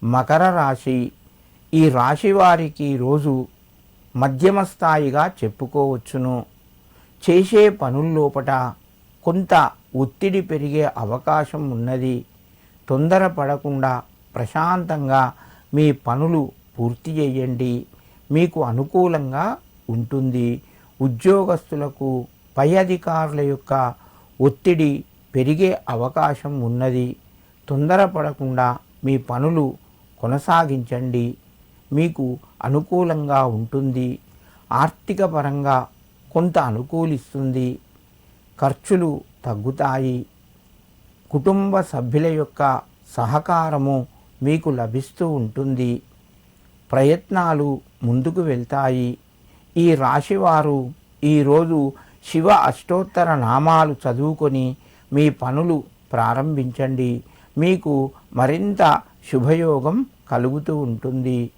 మకర రాశి. ఈ రాశి వారికి రోజు మధ్యమ స్థాయిగా చెప్పుకోవచ్చును. చేసే పనుల్లోపట కొంత ఒత్తిడి పెరిగే అవకాశం ఉన్నది. తొందరపడకుండా ప్రశాంతంగా మీ పనులు పూర్తి చేయండి. మీకు అనుకూలంగా ఉంటుంది. ఉద్యోగస్తులకు పై అధికారుల యొక్క ఒత్తిడి పెరిగే అవకాశం ఉన్నది. తొందరపడకుండా మీ పనులు కొనసాగించండి. మీకు అనుకూలంగా ఉంటుంది. ఆర్థిక పరంగా కొంత అనుకూలిస్తుంది. ఖర్చులు తగ్గుతాయి. కుటుంబ సభ్యుల యొక్క సహకారము మీకు లభిస్తూ ఉంటుంది. ప్రయత్నాలు ముందుకు వెళ్తాయి. ఈ రాశివారు ఈరోజు శివ అష్టోత్తర నామాలు చదువుకొని మీ పనులు ప్రారంభించండి. మీకు మరింత శుభయోగం కలుగుతూ ఉంటుంది.